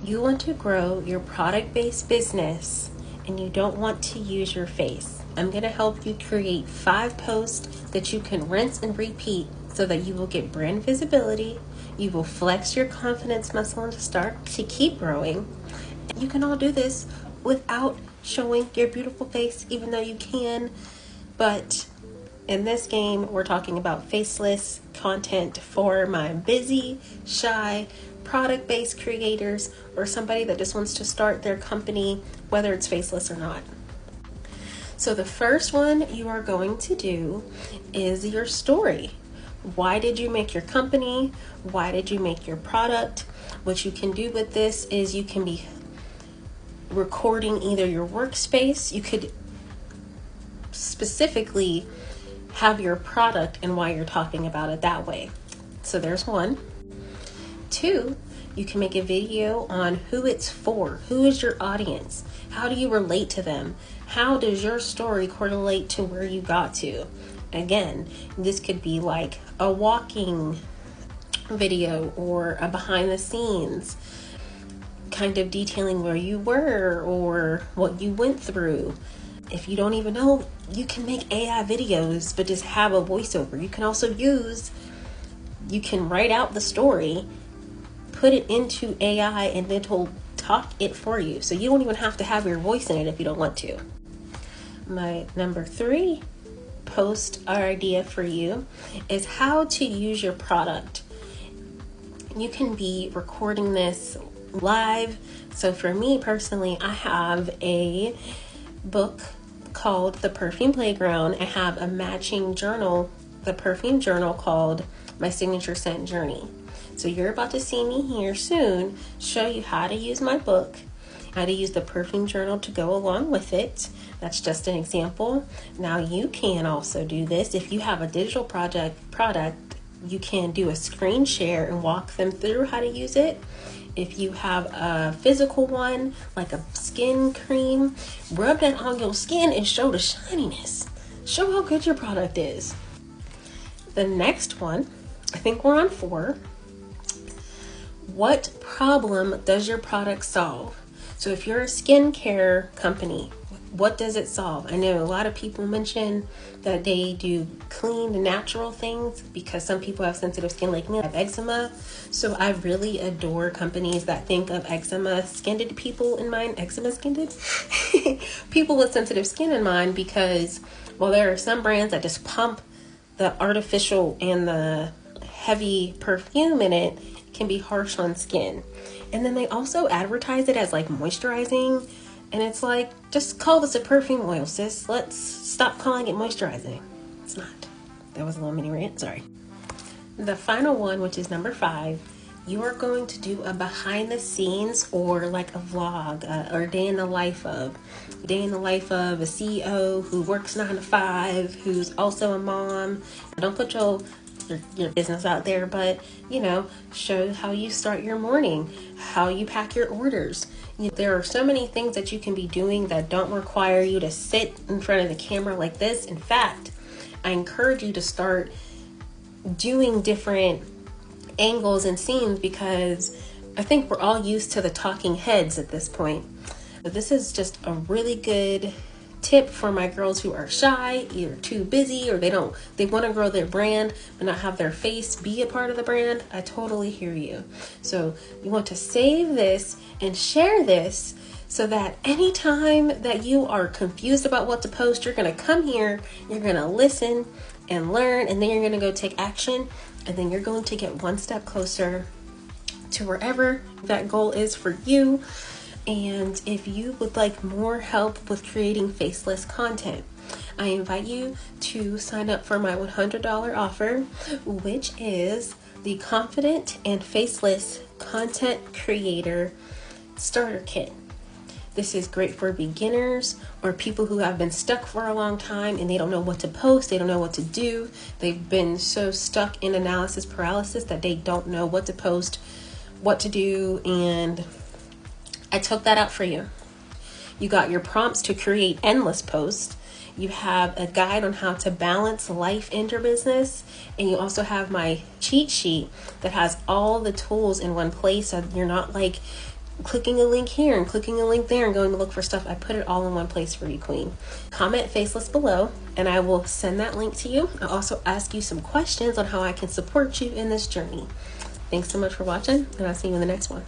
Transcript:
You want to grow your product-based business and you don't want to use your face. I'm going to help you create 5 posts that you can rinse and repeat so that you will get brand visibility. You will flex your confidence muscle to keep growing. You can all do this without showing your beautiful face, even though you can. But in this game, we're talking about faceless content for my busy, shy, product-based creators or somebody that just wants to start their company, whether it's faceless or not. So the first one you are going to do is your story. Why did you make your company? Why did you make your product? What you can do with this is you can be recording either your workspace. You could specifically have your product and why you're talking about it that way. So there's 1. 2, you can make a video on who it's for. Who is your audience? How do you relate to them? How does your story correlate to where you got to? Again, this could be like a walking video or a behind the scenes, kind of detailing where you were or what you went through. If you don't even know, you can make AI videos, but just have a voiceover. You can also you can write out the story, put it into AI, and it'll talk it for you. So you don't even have to have your voice in it if you don't want to. My number 3 post or idea for you is how to use your product. You can be recording this live. So for me personally, I have a book called The Perfume Playground. I have a matching journal, the perfume journal, called My Signature Scent Journey. So you're about to see me here soon show you how to use my book, how to use the perfume journal to go along with it. That's just an example. Now you can also do this. If you have a digital product, you can do a screen share and walk them through how to use it. If you have a physical one, like a skin cream, rub that on your skin and show the shininess. Show how good your product is. The next one, I think we're on 4. What problem does your product solve? So if you're a skincare company, what does it solve? I know a lot of people mention that they do clean, natural things because some people have sensitive skin, like me. I have eczema. So I really adore companies that think of eczema-skinned people in mind. Eczema-skinned? People with sensitive skin in mind, because, well, there are some brands that just pump the artificial and the heavy perfume in it, can be harsh on skin. And then they also advertise it as like moisturizing. And it's like, just call this a perfume oil, sis. Let's stop calling it moisturizing. It's not. That was a little mini rant, sorry. The final one, which is number 5, you are going to do a behind the scenes or like a vlog or day in the life of a CEO who works 9 to 5, who's also a mom. Don't put your business out there, but show how you start your morning, how you pack your orders. There are so many things that you can be doing that don't require you to sit in front of the camera like this. In fact, I encourage you to start doing different angles and scenes, because I think we're all used to the talking heads at this point. But this is just a really good tip for my girls who are shy, either too busy, or they want to grow their brand but not have their face be a part of the brand. I totally hear you. So you want to save this and share this so that anytime that you are confused about what to post, you're going to come here, you're going to listen and learn, and then you're going to go take action, and then you're going to get one step closer to wherever that goal is for you. And if you would like more help with creating faceless content, I invite you to sign up for my $100 offer, which is the Confident and Faceless Content Creator Starter Kit. This is great for beginners or people who have been stuck for a long time and they don't know what to post, they don't know what to do. They've been so stuck in analysis paralysis that they don't know what to post, what to do, and I took that out for you. You got your prompts to create endless posts. You have a guide on how to balance life and your business. And you also have my cheat sheet that has all the tools in one place, so you're not like clicking a link here and clicking a link there and going to look for stuff. I put it all in one place for you, Queen. Comment Faceless below and I will send that link to you. I'll also ask you some questions on how I can support you in this journey. Thanks so much for watching, and I'll see you in the next one.